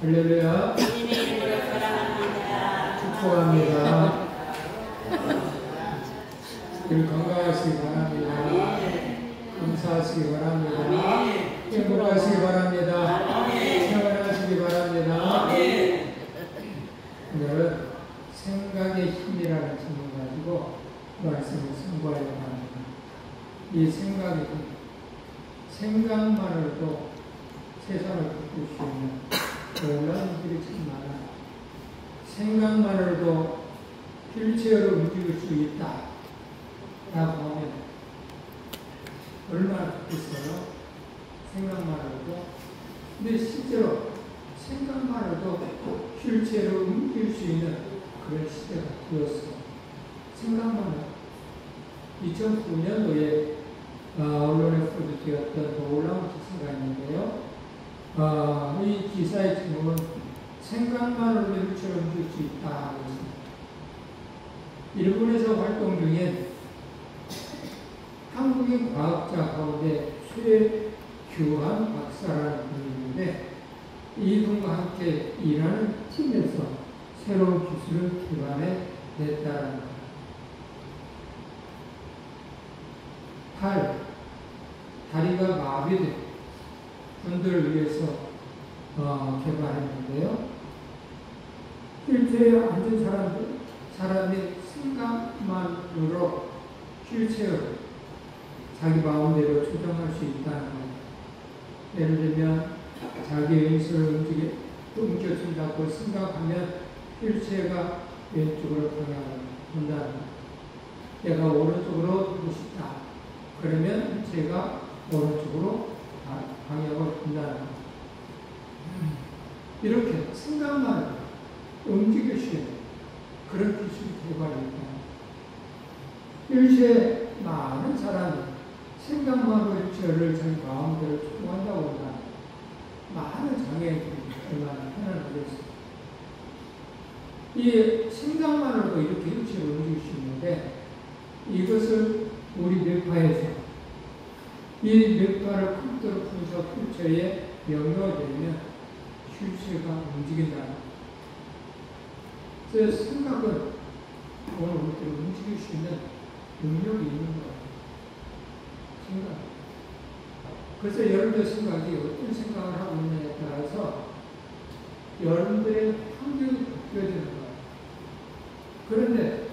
할렐루야. 축복합니다. 늘 건강하시기 바랍니다. 감사하시기 바랍니다. 행복하시기 바랍니다. 평안하시기 바랍니다. 오늘은 생각의 힘이라는 질문 가지고 말씀을 선고하려고 합니다. 이 생각의 힘, 생각만으로도 세상을 바꿀 수 있는 놀라운 일이 참 많아요. 생각만으로도 휠체어로 움직일 수 있다 라고 하면 얼마나 좋겠어요? 생각만으로도. 근데 실제로 생각만으로도 휠체어로 움직일 수 있는 그런 시대가 되었어요. 생각만으로. 2009년도에 언론에 보도되었던 놀라운 기사가 있는데요. 이 기사의 제목은 생각만으로도 휠체어로 움직일 수 있다. 일본에서 활동 중인 한국인 과학자 가운데 최규환 박사라는 분이 있는데 이분과 함께 일하는 팀에서 새로운 기술을 개발해냈다는 겁니다. 다리가 마비된 분들을 위해서 개발했는데요. 휠체어에 앉은 사람의 생각만으로 휠체어를 자기 마음대로 조정할 수 있다는 거예요. 예를 들면 자기 왼손을 움켜준다고 생각하면 휠체어가 왼쪽으로 방향을 본다는 거예요. 내가 오른쪽으로 두고 싶다. 그러면 휠체어가 오른쪽으로 방향을 본다는 거예요. 이렇게 생각만 움직일 수 있는 그런 기술이 개발입니다. 휠체어에 많은 사람이 생각만으로 휠체어를 자기 마음대로 조종한다고 한다. 많은 장애인들이 얼마나 편안하겠어요. 이 생각만으로도 이렇게 휠체어를 움직일 수 있는데 이것을 우리 뇌파에서 이 뇌파를 컴퓨터로 분석 휠체어에 명령을 내리면 휠체어가 움직인다. 그래서 생각은 오늘 우리들을 움직일 수 있는 능력이 있는 거예요. 생각. 그래서 여러분의 생각이 어떤 생각을 하고 있느냐에 따라서 여러분들의 환경이 바뀌어지는 거예요. 그런데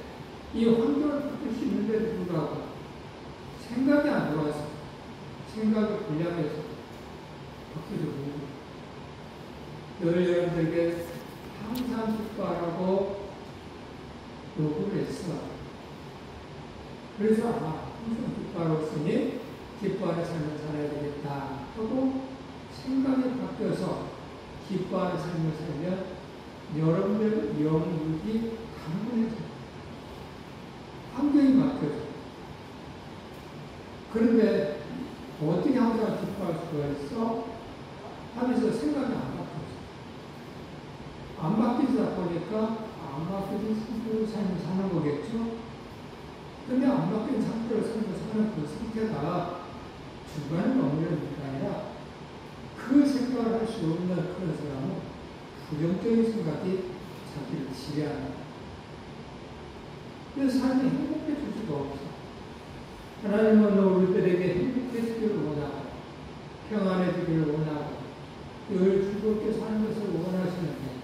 이 환경을 바꿀 수 있는데도 불구하고 생각이 안 들어와서 생각이 불량해서 바뀌지 못해요. 늘 여러분들에게 항상 기뻐하라고 요구를 했어. 그래서 항상 기뻐하라고 했으니 기뻐하는 삶을 살아야 되겠다 하고 생각이 바뀌어서 기뻐하는 삶을 살면 여러분들의 영육이 강건해져요. 환경이 바뀌어져요. 그런데 어떻게 항상 기뻐할 수가 있어? 하면서 생각이 안 바뀌어져. 안 바뀌다 보니까 안 바뀌는 삶을 사는 거겠죠? 근데 안 바뀐 상태로 삶을 사는 그 상태가 중간에 머무르는 게 아니라 그 생각을 할 수 없는 그런 사람은 부정적인 생각이 자기를 지배하는 거예요. 그래서 삶이 행복해질 수가 없어. 하나님은 우리들에게 행복해지기를 원하고 평안해지기를 원하고 늘 즐겁게 사는 것을 원하시는데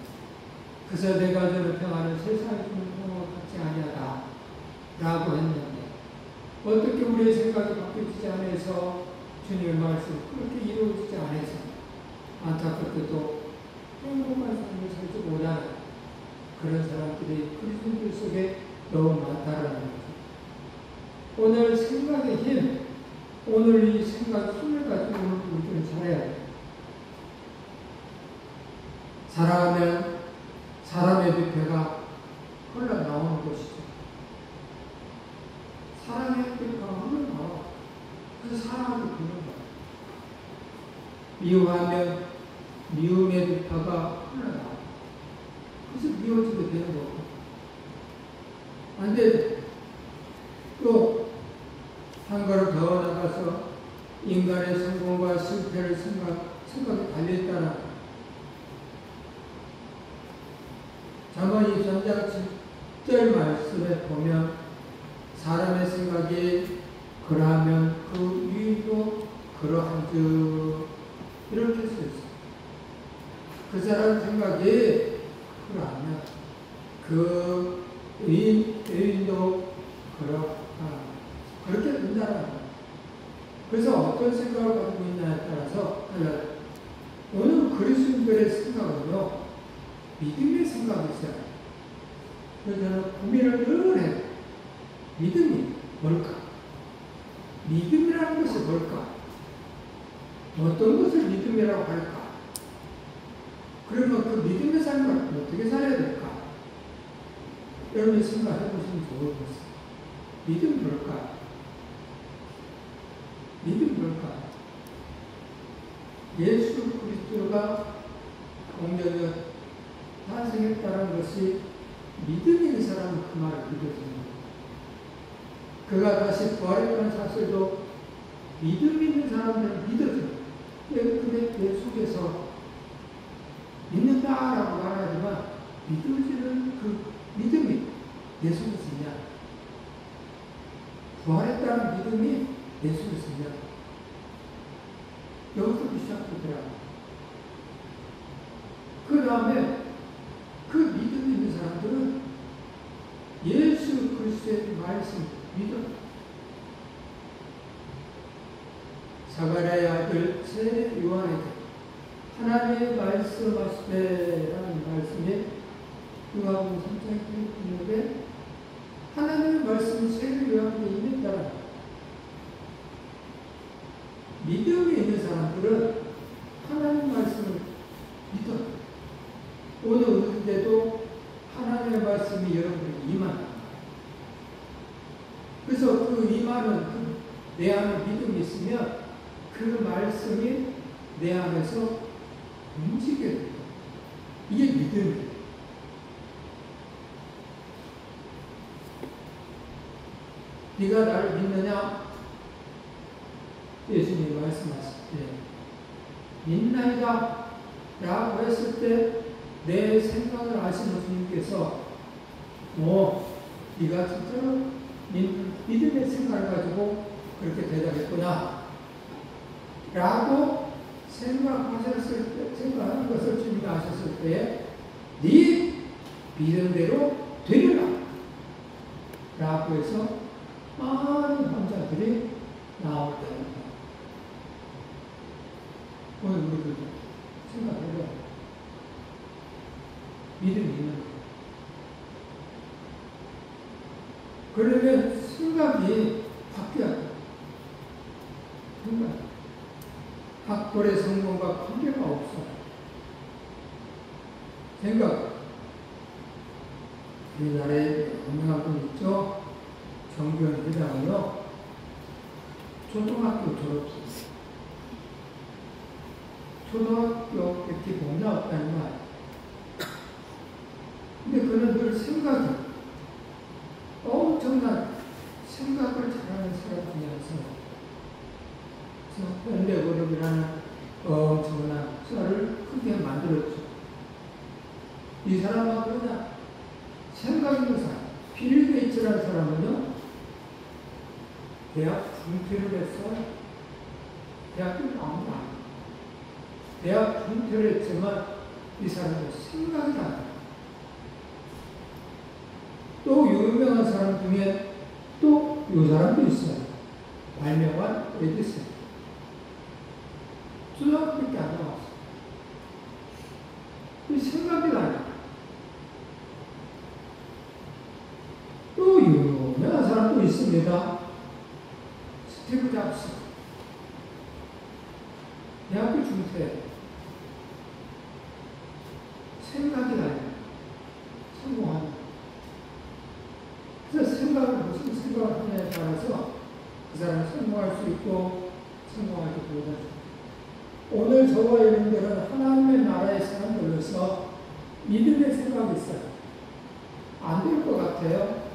그래서 내가 주는 평안은 세상에 주는 평안과 같지 아니하다 라고 했는데 어떻게 우리의 생각이 바뀌지 않아서 주님의 말씀 그렇게 이루어지지 않아서 안타깝게도 행복한 삶을 살지 못하는 그런 사람들이 그리스도인들 속에 너무 많다라는 거죠. 오늘 생각의 힘, 오늘 이 생각 힘을 가지고 오늘 우리는 살아야 돼요. 살아가면 사람의 뇌가 흘러나오는 것이죠. 사람의 뇌가 흘러나와. 그래서 사람을 보는 거예요. 미워하면 미움의 뇌가 흘러나와. 그래서 미워지게 되는 거고. 근데 또 한 걸음 더 나가서 인간의 성공과 실패를 생각이 달려있다는 요한 2장 7절 말씀에 보면 사람의 생각이 그러하면 그 위도 그러한즉 이렇게 써 있어요. 그 사람 생각이 그러하면 그 의인도 그렇다. 그렇게 된다는 거예요. 그래서 어떤 생각을 가지고 있냐에 따라서 달라요. 오늘 그리스도인들의 생각은요, 믿음의 생각이 있어요. 그래서 저는 고민을 늘 해요. 믿음이 뭘까? 믿음이라는 것이 뭘까? 어떤 것을 믿음이라고 할까? 그러면 그 믿음의 삶을 어떻게 살아야 될까? 여러분이 생각해 보시면 좋을 것 같아요. 믿음 뭘까? 믿음 뭘까? 예수 그리스도가 공전에 탄생했다는 것이 믿음 있는 사람은 그 말을 믿어줍니다. 그가 다시 부활했다는 사실도 믿음 있는 사람들은 믿어줘요. 근데 내 속에서 믿는다라고 말하지만 믿어지는 그 믿음이 내 속에 있냐? 부활했다는 믿음이 내 속에 있냐? 여기서부터 시작되더라고요. 그 다음에 그 믿음 있는 사람들은 예수 그리스도의 말씀 믿어. 사가랴의 아들 세 요한에게 하나님의 말씀하시되라는 말씀이 누가복음 3장에 있는데 하나님의 말씀이 세 요한에게 임했다라. 믿음이 있는 사람들은 하나님 말씀을 믿어. 오늘 은혜도 하나님의 말씀이 여러분에게 임한다. 그래서 그 임하는 내 안에 믿음이 있으면 그 말씀이 내 안에서 움직여야 돼요. 이게 믿음이에요. 네가 나를 믿느냐? 예수님이 말씀하실 때 믿나이다 라고 했을 때 내 생각을 아시는 주님께서 네가 진짜로 믿음의 생각을 가지고 그렇게 대답했구나 라고 생각하는 것을 주님이 아셨을 때에 네 믿음대로 되리라 라고 해서 많은 환자들이 나올 때입니다. 오늘 우리도 생각해봐요. 믿음이 있는 거예요. 그러면 생각이 바뀌어야 돼요. 생각. 학벌의 성공과 관계가 없어요. 생각. 우리나라에 유명한 분 있죠? 정규현 회장은요, 초등학교 졸업했어요. 초등학교 이렇게 못 나왔다는 말. 근데 그는 늘 생각이, 엄청난 생각을 잘하는 사람이어서, 현대그룹이라는 엄청난 썰을 크게 만들었죠. 이 사람은 그러냐? 생각 있는 사람. 빌 게이츠라는 사람은요, 대학 중퇴를 했어요. 대학교 나온 거 아니에요. 대학 중퇴를 했지만 이 사람은 생각이 나요. 또 유명한 사람 중에 또 이 사람도 있어요. 발명한 에디슨. 초등학교밖에 안 나왔어요. 그 생각이 나요. 또 유명한 사람도 있습니다. 스티브 잡스. 대학교 중퇴. 생각이 나요. 성공하는. 그래서 무슨 생각을 하냐에 따라서 그 사람은 성공할 수 있고 성공하지 못하죠. 오늘 저와 여러분들은 하나님의 나라의 사람들로서 믿음의 생각이 있어요. 안 될 것 같아요.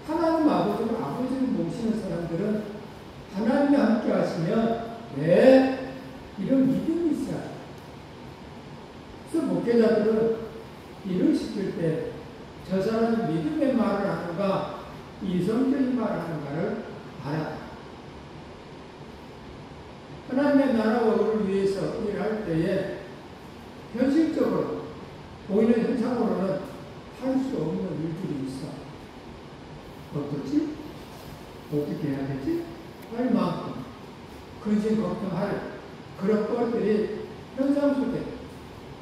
하나님 아버지를 모시는 사람들은 하나님이 함께 하시면 이런 믿음이 있어요. 그래서 목회자들은 일을 시킬 때 저 사람은 믿음의 말을 하는가 이성적인 말을 하는가를 알아라. 하나님의 나라와 의를 위해서 일할 때에 현실적으로 보이는 현상으로는 할 수 없는 일들이 있어. 어떻지? 어떻게 해야 되지? 할 만큼 근심 걱정할 그런 것들이 현상 속에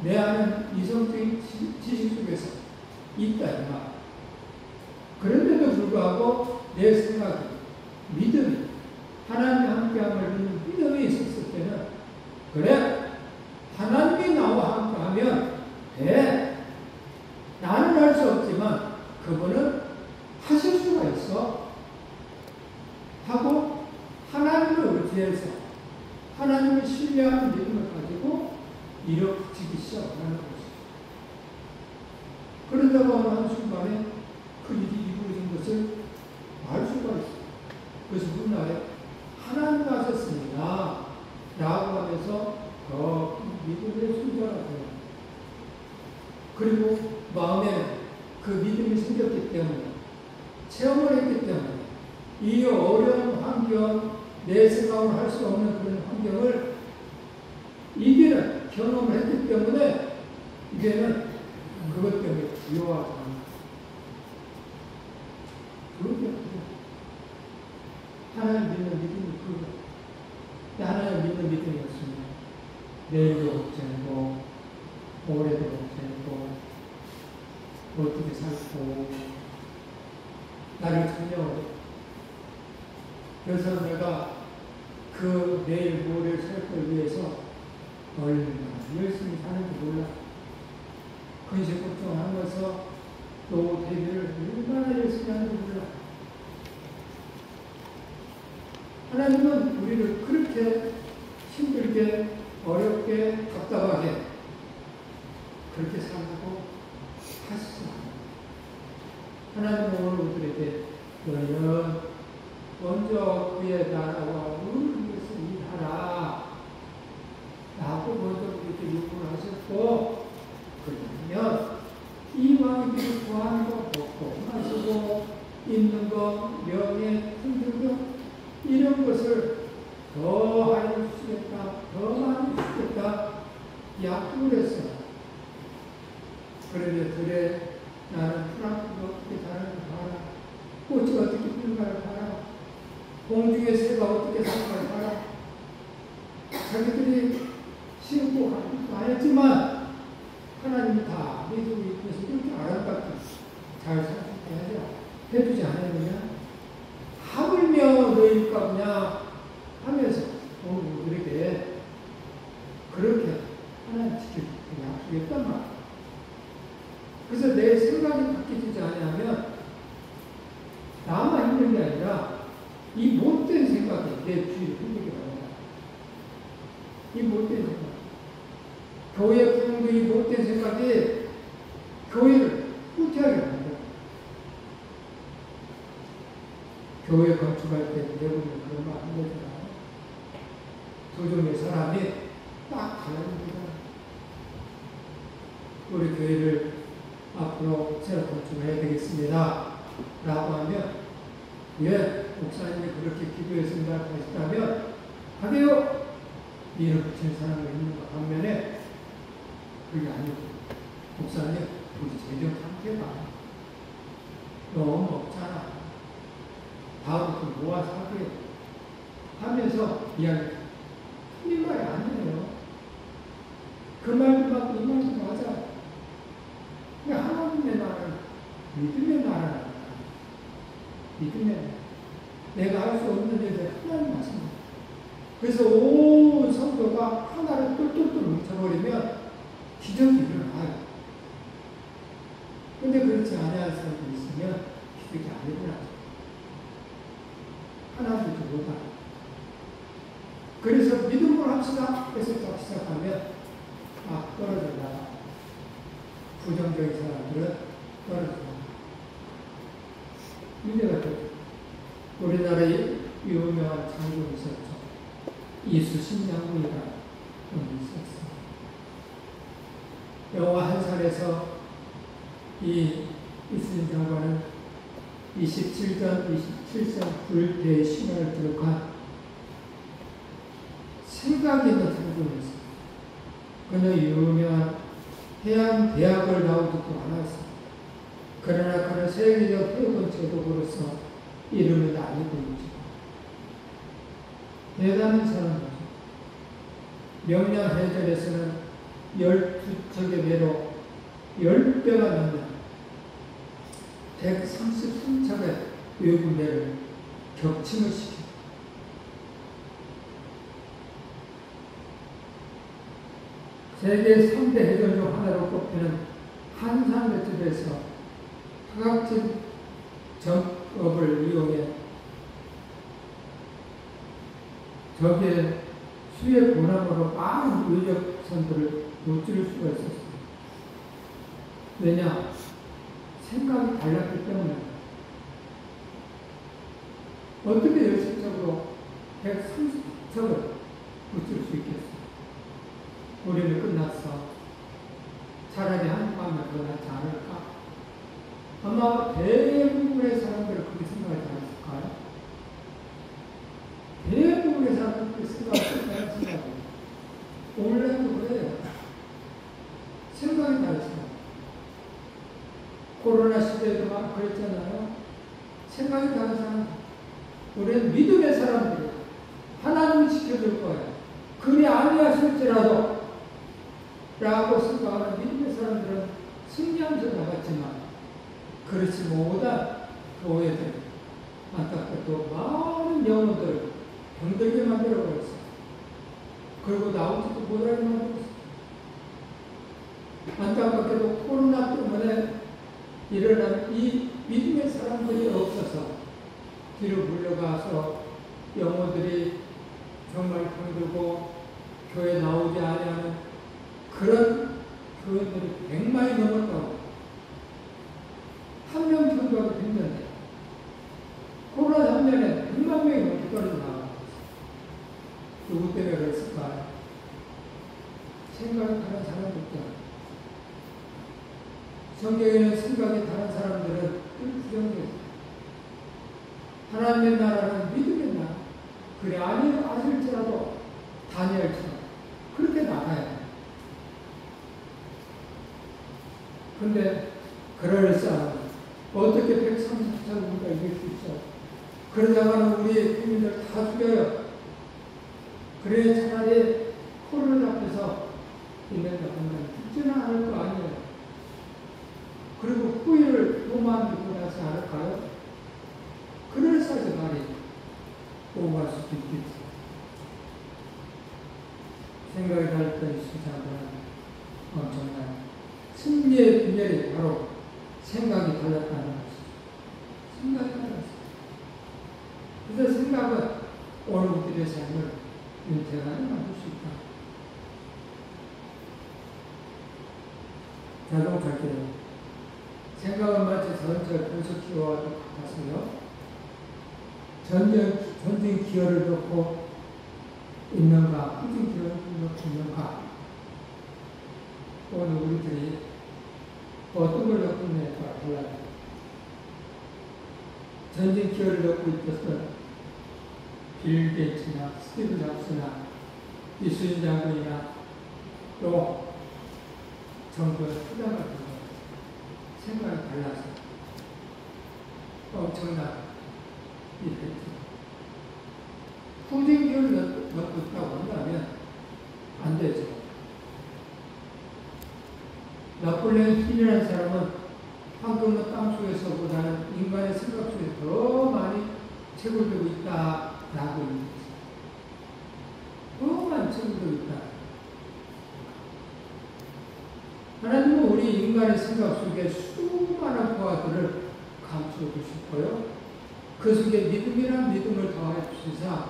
내 아는 이성적인 지식 속에서 있다 이 말. 그런데도 불구하고 내 생각이 믿음이 하나님과 함께함을 믿는 믿음이 있었을 때는 그래 하나님이 나와 함께하면 돼. 나는 할 수 없지만 그분은 하실 수가 있어 하고 하나님을 의지해서 하나님을 신뢰하는 믿음을 가지고 이뤄지기 시작하는 것이죠. 그러다가 어느 한순간에 그 일이 이루어진 것을 알 수가 있어요. 그래서 훗날에 하나님 하셨습니다 라고 하면서 믿음의 순자가 돼요. 그리고 마음에 그 믿음이 생겼기 때문에 체험을 했기 때문에 이 어려운 환경 내 생각으로 할 수 없는 그런 환경을 이기는 경험을 했기 때문에 이제는 그것 때문에 두려워하지 않는다. 그렇게 하나님 믿는 믿음이 그거. 하나님 믿는 믿음이었습니다. 내일도 걱정하고 올해도 걱정하고 어떻게 살고 나를 찾아오고 그래서 내가 그 내일 모레 살 걸 위해서 얼마나 열심히 사는지 몰라. 근심 걱정하면서 또 대비를 얼마나 열심히 하는지 몰라. 하나님은 우리를 그렇게 힘들게 어렵게 답답하게 그렇게 살라고 하시지 않아요. 하나님은 오늘 우리에게 너는 먼저 그의 나라와 의를 위해서 일하라 라고 먼저 우리에게 요구를 하셨고 그러면 이 왕들이 구하는 거 먹고 마시고 있는 거 명예 힘든 거 이런 것을 더 알려주시겠다 더 많이 주시겠다 약속을 했어요. 그런데 그래 나는 프랑스가 어떻게 자라는지 봐라. 꽃이 어떻게 피는가를 봐라. 공중의 새가 어떻게 사는가를 봐라. 자기들이 심고 가했지만 하나님이 다 믿음이 있어서 그렇게 아름답게 잘 살 수 있게 해주지 않았느냐. 하물며 너희일까 보냐 하면서 오늘 우리에게 그렇게 하나님 지켜주고 약속했단 말이야. 그래서 내 생각이 바뀌지 않으면 나만 힘든 게 아니라 이 못된 생각이 내 주위를 힘들게 합니다. 이 못된 생각. 교회 부흥도 이 못된 생각이 교회를 후퇴하게 합니다. 교회 건축할 때 대부분 그런 말 안 되잖아요. 두 종의 사람이 딱 갈라집니다. 우리 교회를 앞으로 새로 건축해야 되겠습니다. 라고 하면, 예, 목사님이 그렇게 기도했습니다. 하시다면, 하게요. 밀어붙인 사람이 있는 것 반면에, 그게 아니고, 목사님, 우리 재정 상태가 너무 없잖아. 다음부터 모아서 하게 하면서 이야기. 틀린 말이 아니에요. 그 말도 맞고 이 말도 맞아. 하나님의 나라는 믿음의 나라는 믿음의 나라. 내가 할 수 없는 일을 하나님 말씀입니다. 그래서 온 성도가 하나를 똘똘똘 뭉쳐버리면 기적이 일어나요. 근데 그렇지 않아야 사람이 있으면 기적이 안 일어나죠. 하나님도 못하고. 그래서 믿음으로 합시다 해서 딱 시작하면 막 떨어져라. 부정적인 사람들은 떨어져라. 문제가 또 우리나라에 유명한 장군이 있었죠. 이수신 장군이라는 분이 있었어요. 영하 한산에서 이 이순신 장관은 27전 불대의 신화를 기록한 생각이 있는 장군이었습니다. 그는 유명한 해양대학을 나오지도 않았습니다. 그러나 그는 세계적 해군 제독으로서 이름을 알리고 있죠. 대단한 사람이죠. 명량해전에서는 12척의 배로 10배가 넘는 133척의 외국 배를 격침을 시킵니다. 세계 3대 해전 중 하나로 꼽히는 한산매트에서 화학진 정업을 이용해 적의 수의 고난으로 많은 의적 선들을 노출할 수가 있었습니다. 왜냐? 생각이 달랐기 때문에. 어떻게 열심적으로 130척을 붙일 수 있겠어요? 우리는 끝났어. 차라리 한 밤에 더 낫지 않을까? 아마 대부분의 사람들은 그렇게 생각하지 않았을까요? 대부분의 사람들은 그렇게 생각하지 않았을까요? 오늘날도 그래요. 생각이 다르죠. 코로나 시대에도 막 그랬잖아요. 생각이 다른 사람. 우리는 믿음의 사람들이에요. 하나님이 지켜줄 거예요. 그리 아니하실지라도 라고 생각하는 믿음의 사람들은 승리하면서 나갔지만 그렇지 못한 교회들, 안타깝게도 많은 영혼들 병들게 만들어버렸어요. 그리고 나오지도 못하게 만들었어요. 안타깝게도 코로나 때문에 일어난 이 믿음의 사람들이 없어서 뒤로 물러가서 영혼들이 정말 병들고 교회 나오지 아니하는 그런 교회들이 100만이 넘었다고. 한 명 전도하기 힘든데 코로나 3년에 100만 명이 넘게 떨어져 나가고 있어요. 누구 때문에 그랬을까요? 생각이 다른 사람들이잖아요. 성경에는 생각이 다른 사람들은 부정적이에요. 하나님의 나라는 믿음의 나라. 그래 아실지라도 다니엘처럼 그렇게 나가야 돼요. 그런데 그럴싸한 어떻게 130장 우리가 이길 수 있어? 그러다가는 우리 국민들 다 죽여요. 그래 차라리 코로나 앞에서 있는다 보면 죽지는 않을 거 아니에요. 그리고 후회를 도만 믿고 나지 않을까요? 그럴싸하게 말이 오갈 수도 있겠지. 생각이 다를 때 시사하는 엄청난 승리의 비결이 바로 생각이 달랐다는 것이죠. 생각이 달랐어요. 그래서 생각은 오늘 우리의 삶을 윤택하게 만들 수 있다. 자동차기요. 생각은 마치 자동차 분석기와 같아서요. 전진 기어를 넣고 있는가, 후진 기어를 넣고 있는가. 오늘 우리들이 어떤 걸 넣고 있느냐에 따라 달라요. 전진 기어를 넣고 있어서 빌 게이츠나 스티브 잡스나 이순신 장군이나 또 정부의 투자 같은 거 생각이 달라서 엄청난 일을 했죠. 후진 기어를 넣고 있다고 한다면 안 되죠. 나폴레옹 힐이라는 사람은 황금의 땅 속에서보다는 인간의 생각 속에 더 많이 채굴되고 있다라고 얘기했어요. 더 많이 채굴되고 있다. 하나님은 우리 인간의 생각 속에 수많은 보화들을 감추어 주셨고요. 그 속에 믿음이란 믿음을 더하여 주시사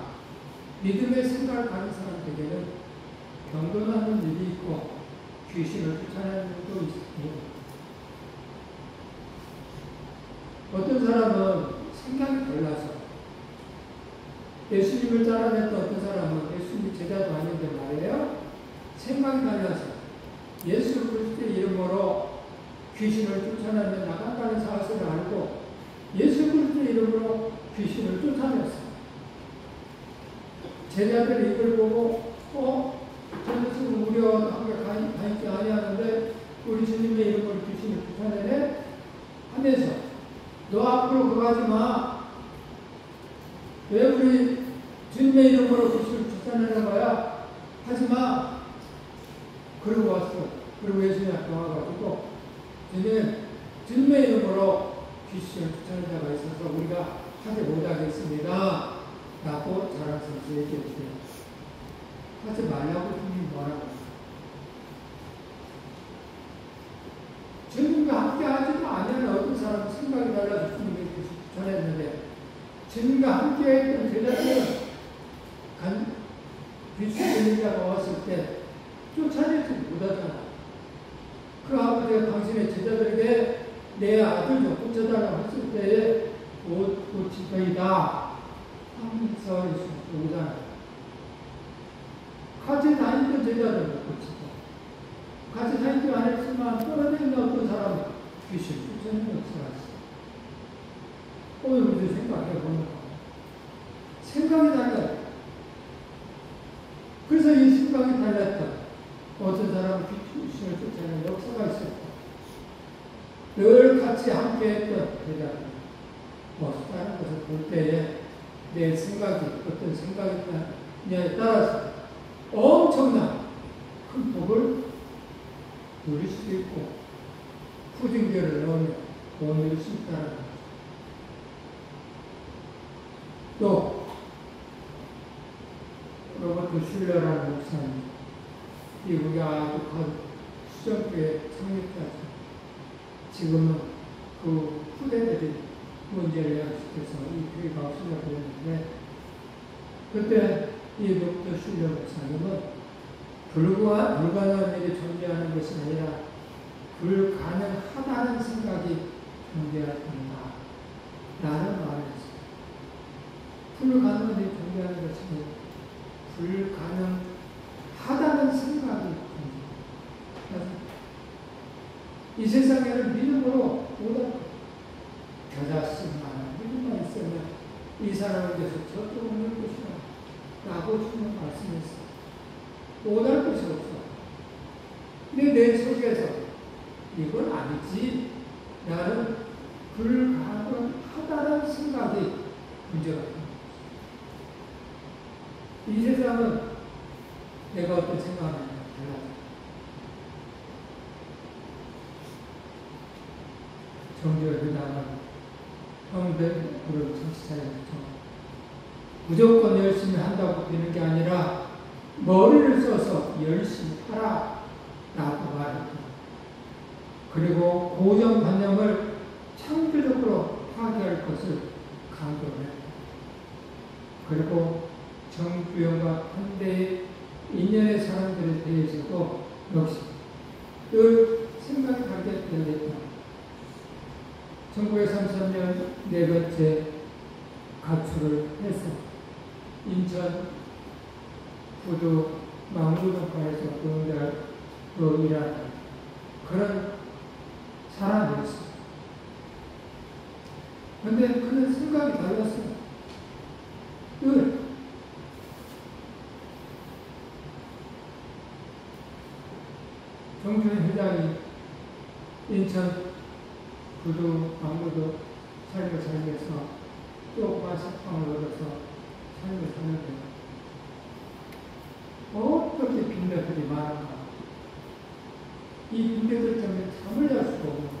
믿음의 생각을 가진 사람들에게는 경건하는 일이 있고 귀신을 쫓아내는 것도 있습니다. 어떤 사람은 생각이 달라서 예수님을 따라냈던 어떤 사람은 예수님 제자도 아닌데 말이에요. 생각이 달라서 예수 그리스도의 이름으로 귀신을 쫓아내며 나간다는 사실을 알고 예수 그리스도 이름으로 귀신을 쫓아냈어요. 제자들이 이걸 보고 저것은 우리와 함께 가 있지 아니하는데 우리 주님의 이름으로 귀신을 쫓아내네 하면서 너 앞으로 그거 하지 마. 왜 우리 주님의 이름으로 귀신을 쫓아내는 거야? 하지 마. 그러고 왔어. 그리고 예수님 앞에 와가지고 주님의 이름으로 귀신을 쫓아내는 자가 있어서 우리가 하지 못하겠습니다. 라고 자랑스럽게 얘기했어요. 하지 말라고 주님이 뭐라고 주님과 함께 하지도 않으면 어떤 사람은 생각이 달라서 주님에게 전했는데 주님과 함께 했던 제자들은 귀신 들린 자가 왔을 때 쫓아내지 못하잖아. 그 아버지가 당신의 제자들에게 내 아들 좀 고쳐달라고 했을 때에 고치더이다 하면서 오잖아. 같이 다니던 제자들은 고치고 같이 다니지 않았지만 떨어져 있는 어떤 사람은 귀신 쫓아내는 역사가 있어. 오늘 우리도 생각해보는 거. 생각이 달라요. 그래서 이 생각이 달랐던 어떤 사람은 귀신을 쫓아내는 역사가 있었고 늘 같이 함께했던 제자들 다른 것을 볼 때에 내 생각이 어떤 생각이냐에 따라서 엄청난 큰 복을 누릴 수 있고 후징별을 넣으며 얻을 수 있다는 것. 또 로버트 슐러라는 목사님, 미국의 아주 큰 수정교회 창립자죠. 지금은 그 후대들이 문제를 야기시켜서 이 교회가 없어져 버렸는데 그때 이 로버트 슐러 목사님은 불가능한 일이 존재하는 것이 아니라 불가능하다는 생각이 존재할 뿐이다 라는 말을 했습니다. 불가능한 일이 존재하는 것이 불가능하다는 생각이 존재합니다. 이 세상에는 믿음으로 모든 겨자씨만 믿음만 있으면 이 사람을 위해서 저쪽 없는 것이다 라고 주는 말씀했어요. 못할 것이 없어. 근데 내 속에서 이건 아니지 라는 불가능하다는 생각이 문제가 됩니다. 이 세상은 내가 어떤 생각하느냐 달라요. 정죄회당은 형들 그런 정치자였죠. 무조건 열심히 한다고 되는 게 아니라 머리를 써서 열심히 하라 라고 말했고 그리고 고정관념을 창조적으로 파괴할 것을 강조했고 그리고 정주영과 반대의 인연의 사람들에 대해서도 역시 늘 생각이 다르게 되었다. 1933년 네 번째 가출을 해서 인천 부두 망부동파에서 공대로 일하는 그런 사람이었어요. 그런데 그는 생각이 달랐어요. 늘 정주영 회장이 인천 부두 망부도 삶을 살면서 조그만 식빵을 얻어서 삶을 사는데 어떻게 빈대들이 많은가. 이 빈대들 때문에 잠을 잘 수가 없는 거예요.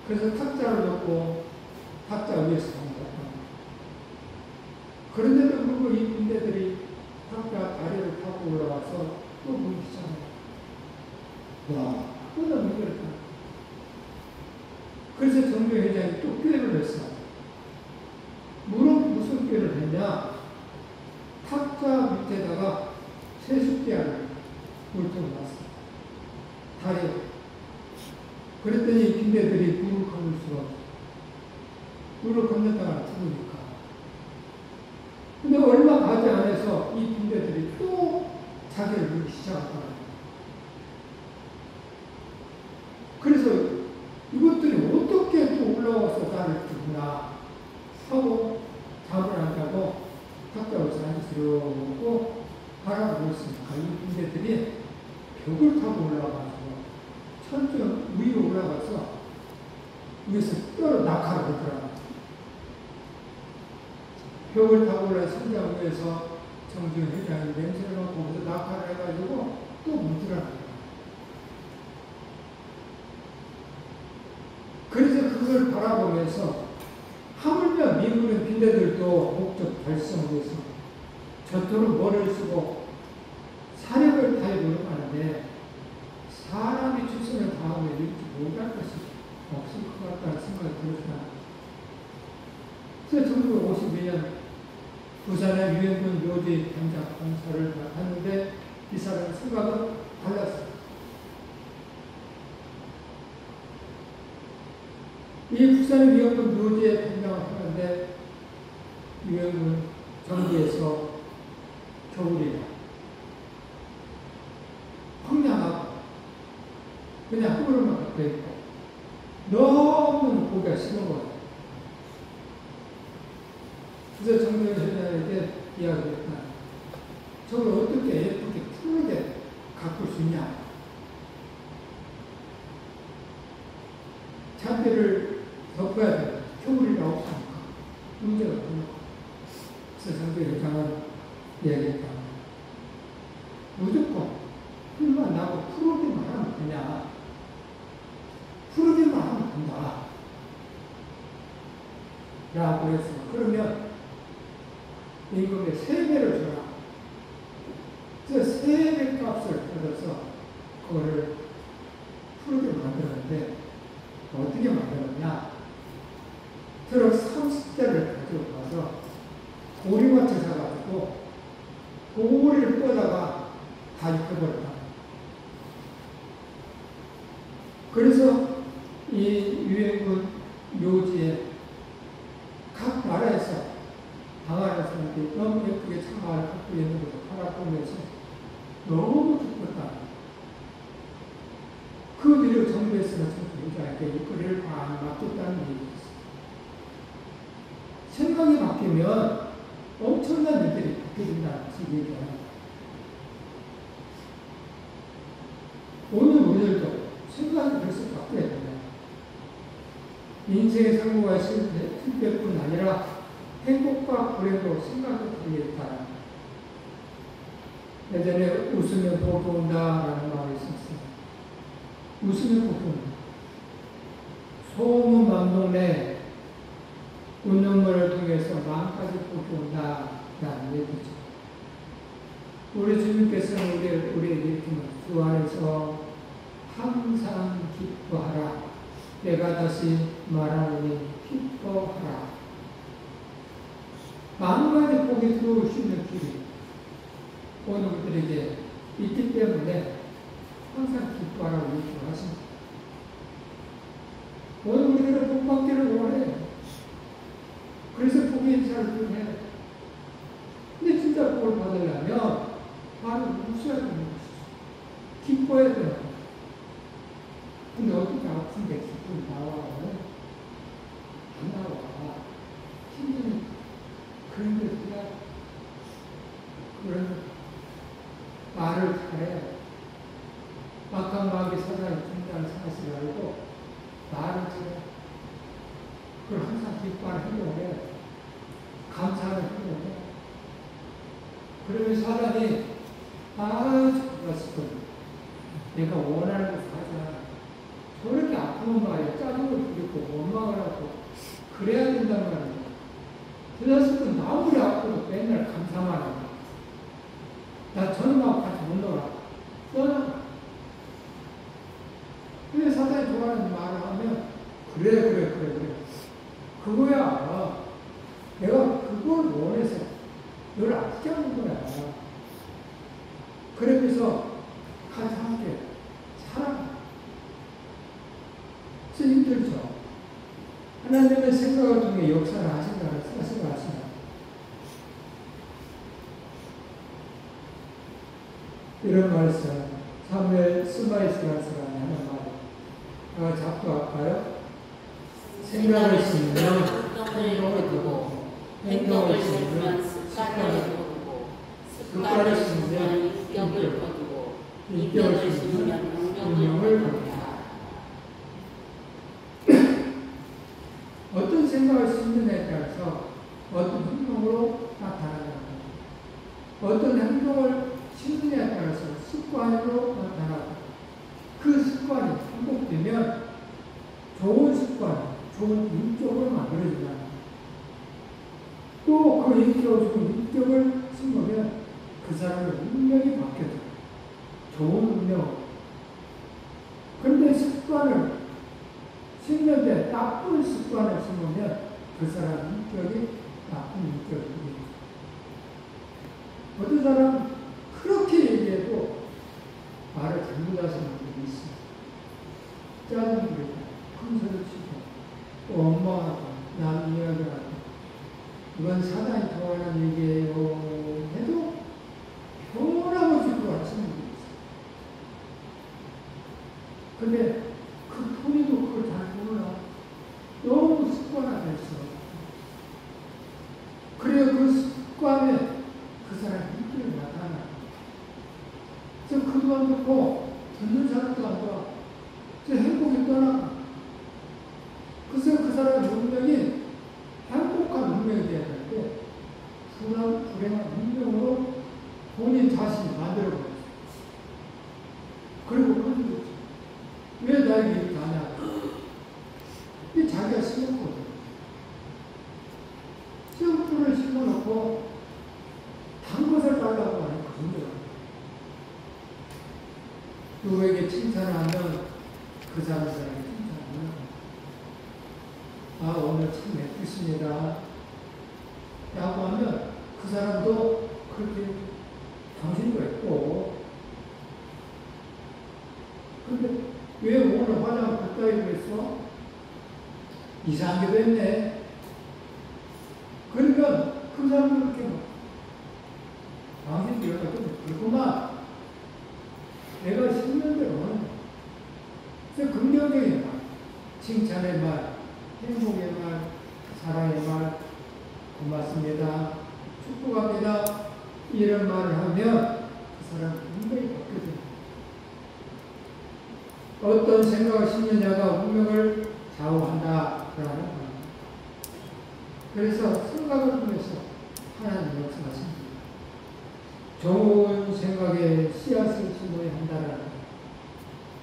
그래서 탁자를 놓고 탁자 위에서 자는 거예요. 그런데도 불구하고 이 빈대들이 탁자 다리를 타고 올라와서 또 물기잖아요. 와, 또 너무 그렇다. 그래서 정교 회장이 또 꾀를 했어. 무슨 꾀를 했냐? 탁자 밑에다가 세숫대야를 물어놨어. 다리에. 그랬더니 빈대들이 물을 건널 수가 없어. 물을 건너다가 죽으니까. 근데 얼마 가지 않아서 이 빈대들이 또 자기를 물기 시작하더라고요. 그래서 이것들이 어떻게 또 올라와서 나를 죽나 하고 잠을 안 자고 가까워서 앉으려고 바라보고 있으니까 이 군대들이 벽을 타고 올라가서 천천 위로 올라가서 위에서 뼈로 낙하하더라. 벽을 타고 올라서 선장 위에서 정지훈 회장이 냄새를 맡고 거기서 낙하를 해가지고 또 묻더라. 그래서 그걸 바라보면서 하물며 미국의 빈대들도 목적 달성을 위해서 저토록 머리를 쓰고 사력을 다해보려고 하는데 사람이 최선을 다하면 이렇게 못할 것이 없을 것 같다는 생각이 들었다. 그래서 1952년 부산의 유엔군 묘지 현장 공사를 하는데 이 사람의 생각은 달랐어요. 이 부산의 유엔군 묘지에 변장을 하는데 유엔군 전기에서 겨울이라 황량하고 그냥 흙으로만 덮여 있고 너무 보기가 싫은 거예요. 그래서 정경 회장에게 이야기했다. 저걸 어떻게 예쁘게 푸르게 가꿀 수 있냐? 잔디를 덮어야 돼. 겨울이라 없으니까 문제가 없는 거. 그래서 정경 회장은 이야기했다. 무조건 풀만 나고 푸르기만 하면 되냐? 푸르기만 하면 된다. 라고 했어. 그러면 임금에 3배를 줘라. 그래서 3배 값을 받아서 그거를 푸르게 만들었는데 어떻게 만들었냐? 트럭 30대를 가지고 가서 고리마트 사가지고 고리를 뻗다가 다 익혀버렸다. 그래서 이 유엔군 묘지에 각 나라에서 방한해서 너무 예쁘게 창가를 갖고 있는 것을 바라보면서 너무 기뻤다. 그 뒤로 정부에서는 정부자에게 이 거리를 많이 맡겼다는 얘기였어. 생각이 바뀌면 엄청난 일들이 바뀌어진다는 얘기예요. 오늘 우리들도 생각이 벌써 바뀌어야 된다. 인생의 상부가 실패뿐 아니라 행복과 불행도 생각이 바뀌겠다. 예전에 웃으면 복이 온다라는 말이 있었어요. 웃으면 복이 온다. 소문 만동네 웃는 것을 통해서 마음까지 복이 온다라는 얘기죠. 우리 주님께서는 우리에게 이렇게 주 안에서 항상 기뻐하라. 내가 다시 말하노니 기뻐하라. 만가지 복이 들어올 수 있는 길이 오늘 우리들에게 있기 때문에 항상 기뻐하라고 얘기하십니다. 오늘 우리들은 복 받기를 원해. 그래서 복의 인사를 통해. 근데 진짜 복을 받으려면 바로 웃어야 되는 것이죠. 기뻐야 되는 거예요. 근데 어떻게 아픈데 기쁨이 나와요? 안 나와. 힘드니까. 그런데 그냥 그런 말을 잘해. 막강 마귀 사단이 중단을 사실 알고 말을 잘해. 그걸 항상 기뻐하는 행동을 해. 감사하는 행동을 해. 그러면 사단이 아주 좋았을 내가 원하는 것을 하자. 저렇게 아프면 말이야. 짜증을 부리고 원망을 하고 그래야 된단 말이야. 그래서 아무리 아프도 맨날 감사만 하고 나 저놈하고 같이 못 놀아. 떠나. 그래 사단이 좋아하는 말을 하면 그래. 그거야. 내가 그걸 원해서 너를 아끼게 하는 거야. 그러면서 같이 함께 살아. 그래서 힘들죠. 하나님의 생각을 통해 역사를 하신다는 생각을 하시나. 이런 말씀, 사무엘 스마이스라는 사람이 하는 말. 잡고 할까요? 생각을 심으면 행동을 두고, 행동을 심으면 습관을 거두고, 습관을 심으면 인격을 거두고, 인격을 심으면 운명을 거둔다. 어떤 생각을 심느냐에 따라서 어떤 행동으로 나타나는 어떤 행동을 심느냐에 따라서 습관으로 나타나고 그 습관이 반복되면 좋은 습관, 좋은 인격을 만들어준다. 또 그 인격을 심으면 그 사람의 운명이 바뀌어져. 좋은 운명. 그런데 습관을 심는데 나쁜 습관을 심으면 그 사람 인격이 나쁜 인격이에요. 어떤 사람은 그렇게 얘기해도 말을 잘못하시는 분이 있어요. 짜증 부리고 큰 소리 치고 또 엄마하고 남 이야기를 하고 이건 사단이 좋아하는 얘기예요 해도 변함없이 그걸 하시는 분이 있어요. 근데 그 본인도 그걸 잘 몰라. 너무 습관화돼 있어. 그래야 그 습관에 그 사람의 인격이 나타나. 그래서 그만 놓고 듣는 사람도 안 봐. 그래서 행복이 떠나. 그래서 그 사람의 운명이 행복한 운명이 되어야 되는데 불행한 운명으로 본인 자신이 만들어버렸어. 그리고 그런 거지. 왜 나에게 이렇게 하냐? 이 자기가 심었거든. 씨앗을 심어놓고 단 것을 달라고 하는 그 문제가. 누구에게 칭찬하면 그 사람에게 칭찬하면 아 오늘 참 예쁘십니다. 라고 하면 그 사람도 그렇게 당신도 했고 근데 왜 오늘 화장 그따위로 했어? 이상하게 됐네. 그러니까 그 사람도 그렇게 막 당신도 여기가 좀 그렇구만. 내가 심는 대로 그래서 긍정적인 말, 칭찬의 말, 행복의 말, 사랑의 말, 고맙습니다, 축복합니다 이런 말을 하면 그 사람 운명이 바뀌어져요. 어떤 생각을 심느냐가 운명을 좌우한다라는 겁니다. 그래서 생각을 통해서 하나님 역사하십니다. 좋은 생각에 씨앗을 심어야 한다라는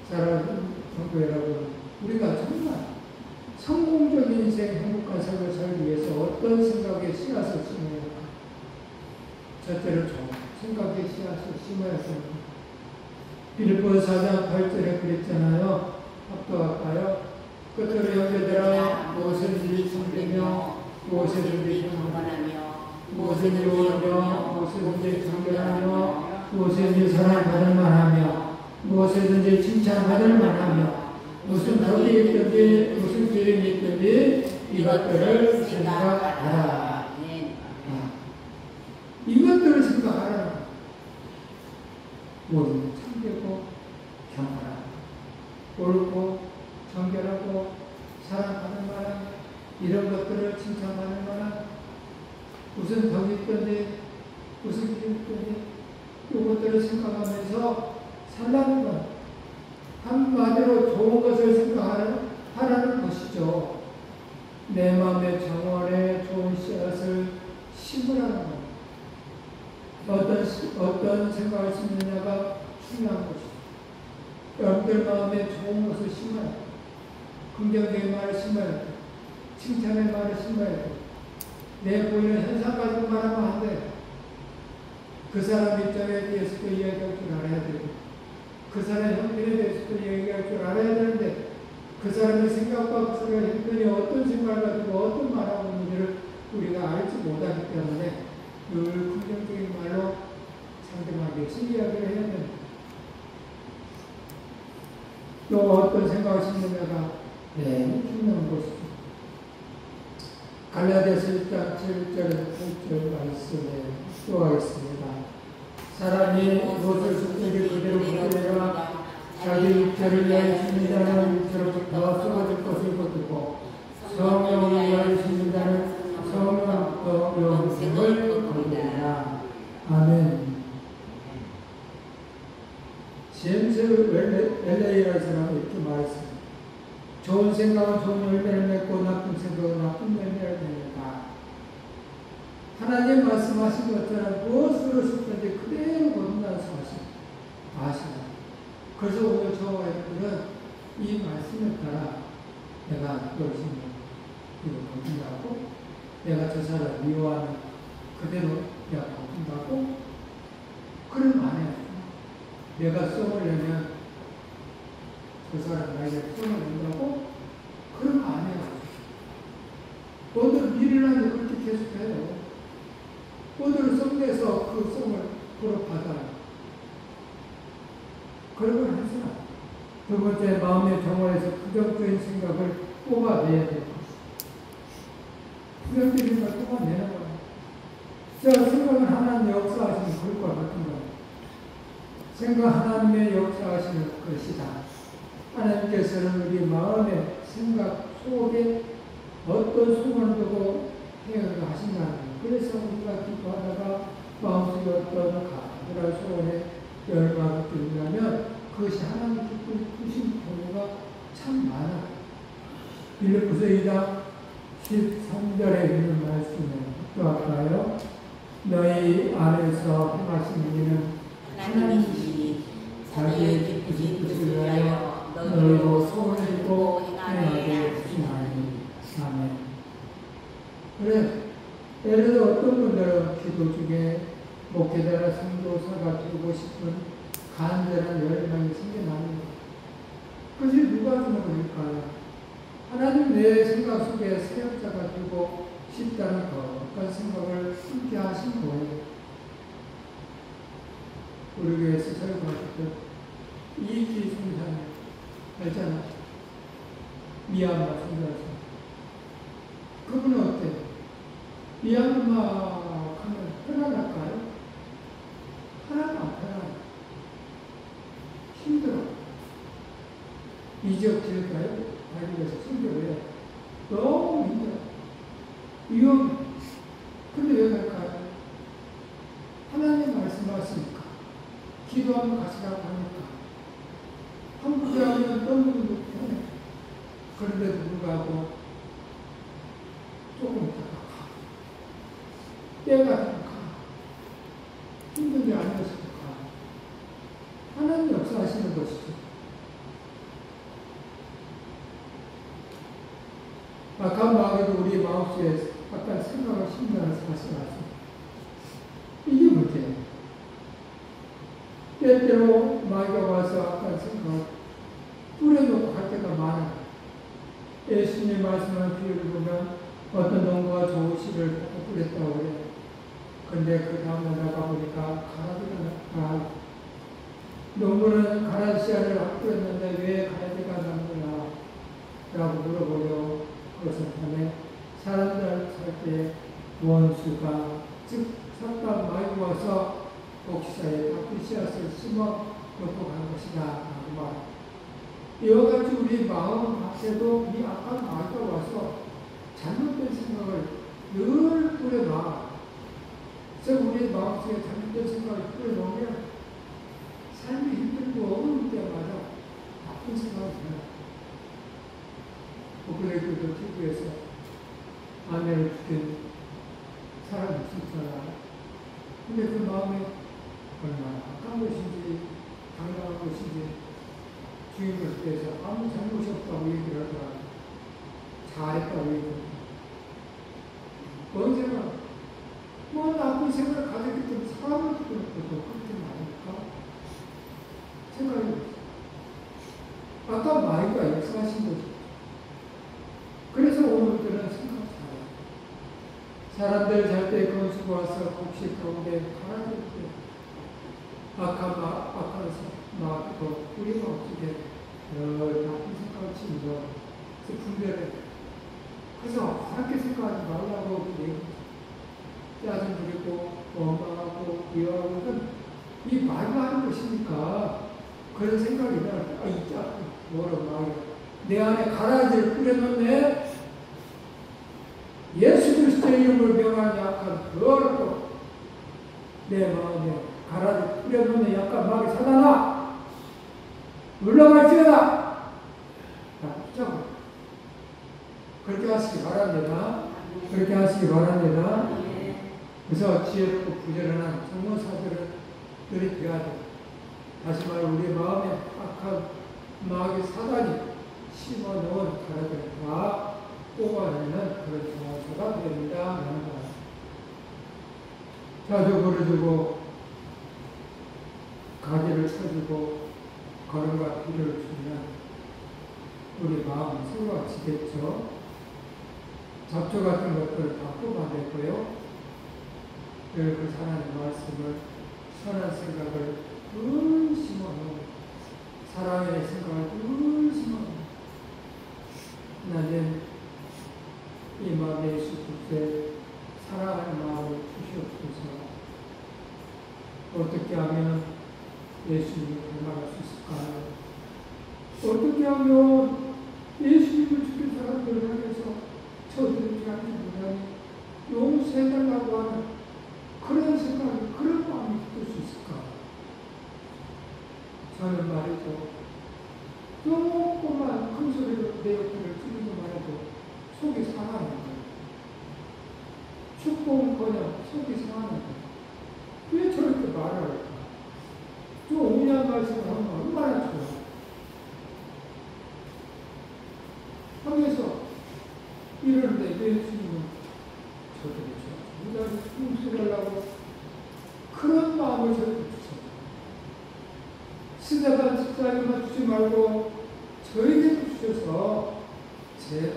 사랑하는 성도 여러분, 우리가 정말 성공적인 인생, 행복한 삶을 살기 위해서 어떤 생각에 씨앗을 심어야 할까? 첫째로 좋은 생각에 씨앗을 심어야 합니다. 빌립보서 4장 8절에 그랬잖아요. 합독할까요? 끝으로 형제들아 무엇이든지 섬기며 무엇이든지 평안하며 무엇이든지 오르며 무엇이든지 정결하며 무엇이든지 사랑받을 만하며 무엇이든지 칭찬받을 만하며 무슨 덕이 있든지 무슨 기름이 있든지 이것들을 생각하라. 이것들을 생각하라. 모든 참되고 경건하고 옳고 정결하고 사랑하는 만한 이런 것들을 칭찬하는 만한 무슨 덕이 있든지 무슨 길이 있든지 이것들을 생각하면서 살라는 것, 한마디로 좋은 것을 생각하라는 것이죠. 내 마음의 정원에 좋은 씨앗을 심으라는 것. 어떤 생각을 심느냐가 중요한 것이죠. 여러분들 마음에 좋은 것을 심어야 돼. 긍정적인 말을 심어야 돼. 칭찬의 말을 심어야 돼. 내 보이는 현상 가지고 말하면 안 돼. 그 사람 입장에 대해서도 이야기할 줄 알아야 되고, 그 사람 형편에 대해서도 이야기할 줄 알아야 되는데, 그 사람의 생각과 그 사람의 형편이 어떤 생각을 가지고 어떤 말하고 있는지를 우리가 알지 못하기 때문에 늘 긍정적인 말로 상대방에게 이야기를 해야 됩니다. 또 어떤 생각을 심느냐가 중요한 것이죠. 갈라디아서 1장 7절 8절 말씀에 또 하겠습니다. 사람이 무엇을 속든지 그대로 받으리라. 자기 육체를 위하여 죽는 자는 육체로부터 썩어질 것을 거두고 성령을 위하여 죽는 자는 성령으로부터 영생을 거두리라. 아멘. 제임스 LA라는 사람이 이렇게 말했습니다. 좋은 생각은 좋은 열매를 맺고 나쁜 생각은 나쁜 열매를 맺는다. 하나님 말씀하신 것처럼 무엇으로 싶든지 그대로 거둔다는 사실 아시나요? 그래서 오늘 저와 여러분은 이 말씀을 따라 내가 열심히 이거 거둔다고, 내가 저 사람 미워하는 그대로 내가 거둔다고, 그러면 안 해요. 내가 썸을 내면 저 사람 나에게 썸을 낸다고? 그러면 안 해요. 오늘 미련한 그렇게 계속해요. 오늘 썸내서 그 썸을 그로 받아요. 그런 걸 하지 마. 두 번째, 마음의 정화에서 부정적인 생각을 뽑아내야 될 것이다. 부정적인 생각을 뽑아내는 거예요. 저 생각은 하나님 역사하시는 그것과 같은 거예요. 생각 하나님의 역사하시는 것이다. 하나님께서는 우리 마음의 생각 속에 어떤 소원을 두고 행을 하신다는 거예요. 그래서 우리가 기도하다가 마음속에 어떤 가느라 소원에 열망을 들으면 그것이 하나님 기쁘신 경우가 참 많아요. 빌립보서 2장 13절에 있는 말씀을 또 할까요? 너희 안에서 행하신 일은 하나님이시니 자기의 기쁘신 뜻을 위하여 너희로 소원을 두고 행하게 하시나니. 아멘. 그래, 예를 들어 어떤 분들은 기도 중에 목회자나 선교사가 되고 싶은 간절한 열망이 생겨나는 거예요. 그것이 누가 주는 거니까요? 하나님 내 생각 속에 사역자가 되고 싶다는 그런 생각을 함께 하신 거예요. 우리 교회에서 설교할 때 이익기 선교사님 알잖아. 미얀마 선교사. 그분은 어때요? 미얀마 가면 편안할까요? 하나도 안 편안해. 힘들어. 이적 될까요? 가지고서 선교를 해. 너무 힘들어. 위험해. 근데 왜 갈까요? 하나님 말씀하시니까. 기도하면 가시라고 하니까. 한국에 하면 너무 편해. 그런데도 불구하고 조금 있다가 가. 때가 가. 힘든 게 아니었을 가. 하나님 역사하시는 것이죠. 아까 마음에도 우리 마음속에 약간 생각을 심는다는 사실을 아십니다. 이게 문제예요. 때때로 마귀가 와서 약간 생각을 뿌려놓고 갈 때가 많아요. 예수님 말씀하는 비유를 보면 어떤 농부가 좋으시를 뿌렸다고 그래요. 근데 그 다음에 나가보니까 가라지가 나. 농부는 가라지씨알을 안 뿌렸는데 왜 가라지가 났느냐 라고 물어보려. 그것은 다음에 사람들 살 때 원수가 즉 사탄 마귀가 와서 복사에 나쁜 씨앗을 심어 놓고 간 것이다 라고 말. 이와 같이 우리 마음 밖에도 이 악한 마귀가 와서 잘못된 생각을 늘 뿌려놔. 그래서 우리 마음속에 잘못된 생각을 뿌려놓으면 삶이 힘들고 어려울 때마다 나쁜 생각이 들어요. 오클레이크도 TV에서 아내를 죽인 사람이 있었잖아. 근데 그 마음에 얼마나 악한 것인지 당당한 것인지 주인을 위해서 아무 잘못이 없다고 얘기를 하더라. 잘했다고 얘기를. 뭔 생각? 뭐 나쁜 생각을 가졌기 때문에 사람을 죽여놓고도 그렇게 말할까? 생각이 없어. 아까 마귀가 역사하신 거죠. 그래서 오늘들은 생각 잘해요. 사람들 잘 때 건수가 와서 곡식 가운데 가라앉을 때 악한 마귀도 우리 마음속에 나쁜 생각을 치면서 분별해. 그래서 그렇게 생각하지 말라고 얘기해요. 짜증 부리고 원망하고 미워하고 이 말로 하는 것이니까 그런 생각이 날 뭐라고 말이야. 내 안에 가라지를 뿌려놓네. 예수 그리스도의 이름을 명하는 약한 더럽고 내 마음에 가라지 뿌려놓는 약간 마귀 사단아 물러갈지어다. 붙잡고 그렇게 하시기 바랍니다. 그렇게 하시기 바랍니다. 그래서 지혜롭고 부지런한 성모사들이 되어야 돼. 다시 말해 우리 마음에 악한 마귀 사단이 심어놓은 가라지를 다 뽑아내는 그런 성모사가 됩니다. 하는 거예요. 자주 부르주고 가지를 쳐주고 걸음과 비를 주면 우리 마음은 새로워지겠죠. 잡초 같은 것들을 다 뽑아내고요. 그 하나님의 말씀을 선한 생각을 늘 심어놓은 사랑의 생각을 늘 심어놓은 하나님 이 마음에 예수 그리스도의 사랑하는 마음을 주시옵소서. 어떻게 하면 예수님을 닮아갈 수 있을까요? 어떻게 하면 예수님을 죽인 사람들을 향해서 저들을 향해 보다니 용서해달라고 하는 그런 생각이, 그런 마음이 들 수 있을까? 저는 말이죠. 조금만 큰 소리로 내 옆에를 찌르기만 해도 속이 상하는 거예요. 축복은커녕 속이 상하는 거예요. 왜 저렇게 말을 할까? 좀 온유한 말씀을 하면 얼마나 좋아. 하면서 이러는데 예수님은 저들이 우리가 흉수하려고 그런 마음을 저들이 주셨어요. 스데반 집사님만 주지 말고 저에게도 주셔서 제가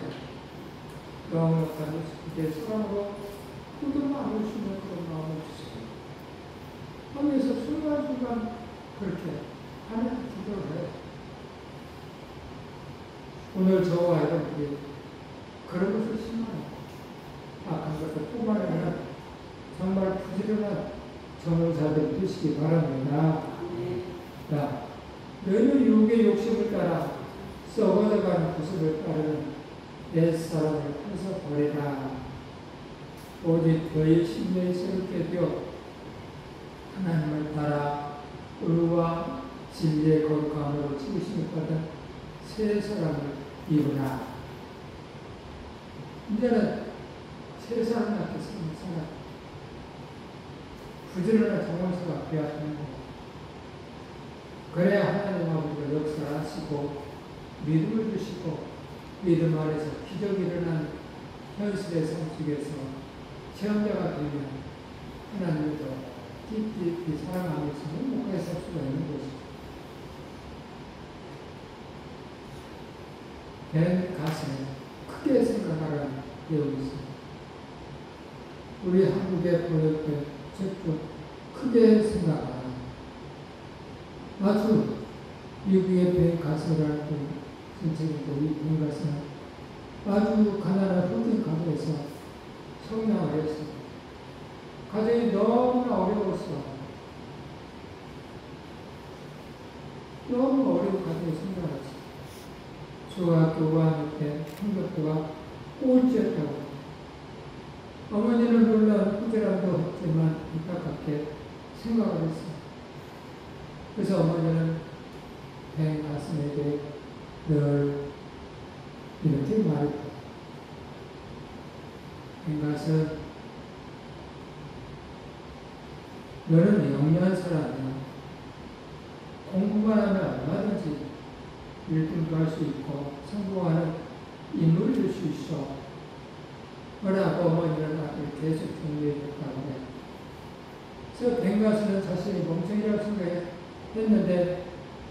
영원한 예수님께 사랑으로 꾸준히 안으시는 그런 마음을 주셨어요. 하면서 순간순간 그렇게 하나님 기도를 해요. 오늘 저와 여러분들이 그런 것을 심어요. 악한 것을 뽑아내는 정말 부지런한 전도자들 되시기 바랍니다. 자, 너희는 육의 욕심을 따라 썩어져가는 구습을 따르는 옛사람을 항상 버리라. 오직 너희 심령이 새롭게 되어 하나님을 따라 의와 진리의 거룩함으로 지으심을 받은 새 사람을 입으라. 이제는 새 사람 같은 사람, 부지런한 정원수가 되어야 하는 거예요. 그래야 하나님 아버지가 역사를 하시고 믿음을 주시고 믿음 안에서 기적이 일어난 현실의 삶 속에서 체험자가 되면 하나님을 더 깊이 사랑하면서 행복하게 살 수가 있는 것이죠. 된 가슴에 크게 생각하라는 내용이 있습니다. 우리 한국의 번역된 책도 크게 생각하라. 아주 미국의 된 가슴을 앓고 선생님도 이 된 가슴은 아주 가난한 흑인 가정에서 성장을 했습니다. 가정이 너무나 어려웠어. 너무 어려운 가정에 성장했어. 중학교 5학년 때 성적표가 꼴찌였다고. 어머니는 물론 후회라도 했지만 안타깝게 생각을 했어요. 그래서 어머니는 된 가슴에게 늘 이렇게 말했다. 된 가슴, 너는 영리한 사람이야. 공부만 하면 얼마든지 1등도 할 수 있고 성공하는 인물이 될 수 있어. 그러나 어머니는 아들 계속 격려해줬다고 해. 그래서 뱅가스는 자신이 멍청이라고 생각했는데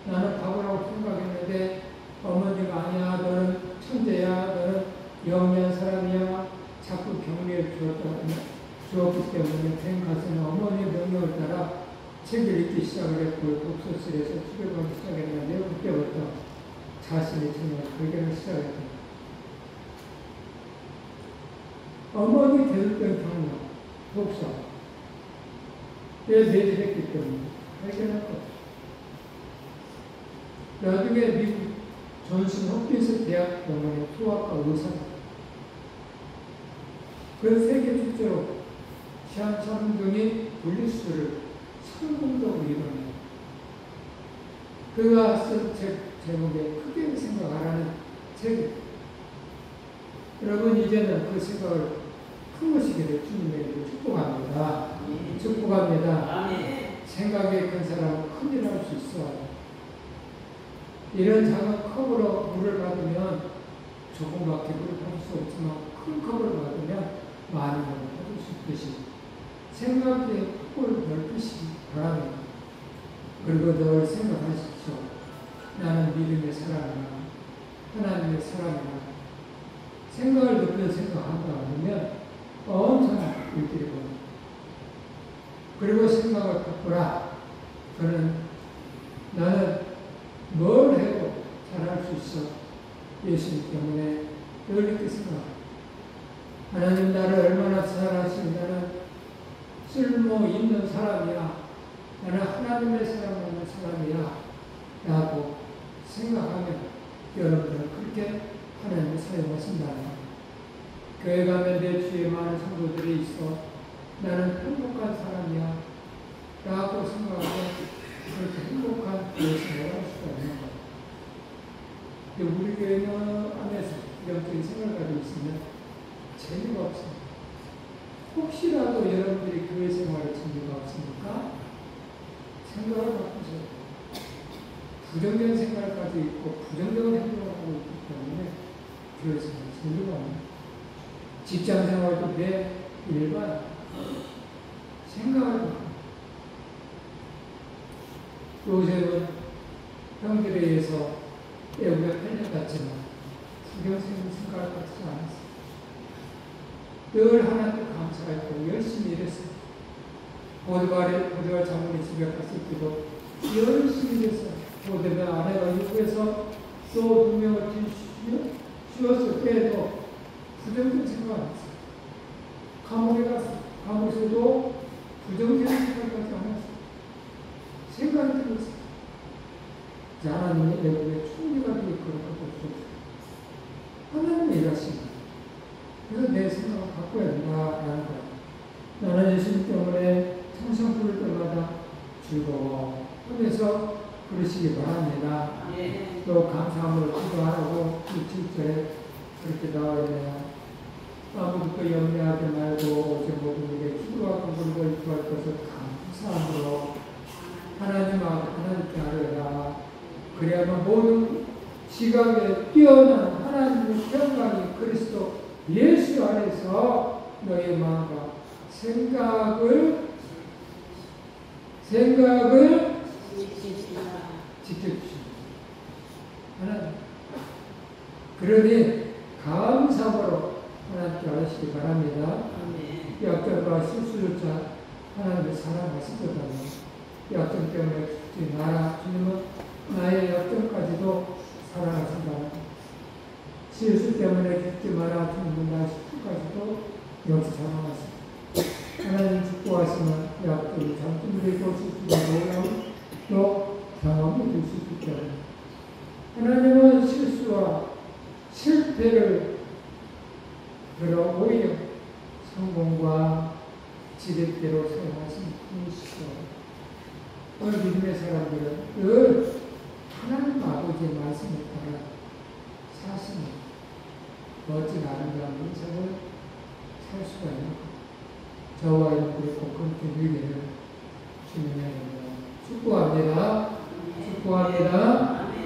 나는 바보라고 생각했는데 어머니가 아니야, 너는 천재야, 너는 영리한 사람이야 자꾸 격려해 주었기 때문에 뱅가스는 어머니의 명령을 따라 책을 읽기 시작을 했고 독서실에서 책을 보기 시작했는데 그때부터 자신의 정말 발견을 시작했다. 어머니 교육된 경력, 독서, 에 매진했기 때문에 발견할 것. 나중에 미국 존슨 홉킨스 대학병원의 소아과 의사입니다. 그 세계 축제로 시한sam둥이 분리수술을 성공적으로 이뤄내요. 그가 쓴 책 제목에 크게 생각하라는 책입니다. 여러분 이제는 그 생각을 큰 것이기를 주님에게 축복합니다. 축복합니다. 생각이 큰 사람은 큰일 할 수 있어요. 이런 작은 컵으로 물을 받으면 조금밖에 물을 받을 수 없지만 큰 컵을 받으면 많은 물을 받을 수 있듯이 생각의 폭을 넓히시기 바랍니다. 그리고 늘 생각하십시오. 나는 믿음의 사람이나 하나님의 사람이나 생각을 넓혀 생각한다 하면 엄청난 일들이 옵니다. 그리고 생각을 바꾸라. 나는 뭘 해도 잘할 수 있어. 예수님 때문에 늘 이렇게 생각합니다. 하나님 나를 얼마나 사랑하시는 나는 쓸모 있는 사람이야. 나는 하나님의 사람이야. 라고 생각하면 여러분들은 그렇게 하나님을 사용하신다는 거예요. 교회 가면 내 주위에 많은 성도들이 있어. 나는 행복한 사람이야. 라고 생각하면 그렇게 행복한 교회 생활을 할 수가 있는 거예요. 근데 우리 교회 안에서 부정적인 생각을 가지고 있으면 재미가 없습니다. 혹시라도 여러분들이 교회 생활에 재미가 없습니까? 생각을 바꾸세요. 부정적인 생각을 가지고 있고 부정적인 행동을 하고 있기 때문에 교회 생활에 재미가 없는 직장 생활도 내 일반 생각을 바꾸는 요셉은 형들에 의해서 애국에 팔려갔지만 부정적인 생각을 갖지 않았어요. 늘 하나님께 감사했고 열심히 일했어요. 보디발 장군이 집에 갔을 때도 열심히 일했어요. 보디발 아내가 육에서 또 2명을 씌웠을 때에도 부정적인 생각 안 했어요. 감옥에 갔어요. 감옥에서도 부정적인 생각까지 안 했어요. 생각이 들었어요. 하나님의 애국에 충리가 되게 그런 것도 없었어요. 하나님의 일하십니다. 그래서 내 생각을 바꿔야 된다라는 거예요. 나는 예수님 때문에 청성 부를 때마다 즐거워 하면서 그러시기 바랍니다. 또 감사함으로 기도하라고 7절에 그렇게 나와 있네요. 아무것도 염려하지 말고 오직 모든에게 기도와 간구를 구할 것을 감사함으로 하나님 앞에 하나님께 하려라. 그래야만 모든 지각에 뛰어난 하나님의 평강이 그리스도 예수 안에서 너의 마음과 생각을 지켜주십니다. 하나님. 그러니 감사함으로 하나님께 하시기 바랍니다. 약점과 실수조차 하나님의 사랑하시거든요. 약점 때문에 죽지 마라. 주님은 나의 약점까지도 사랑하신다. 실수 때문에 죽지 마라. 주님은 나의 실수까지도 역시 사랑하신다. 하나님 축복하시면 약점이 장점이 되고 실수가 놀라운 또 경험이 될 수 있기 때문에 하나님은 실수와 실패를 그러 오히려 성공과 지렛대로 사용하시는 분이시죠. 오늘 믿음의 사람들은 늘 하나님 아버지의 말씀에 따라 사시는 멋진 아름다운 인생을 살 수가 있는 것. 저와 여러분들이 꼭 그렇게 누리기를 주님의 이름으로 축복합니다. 축복합니다.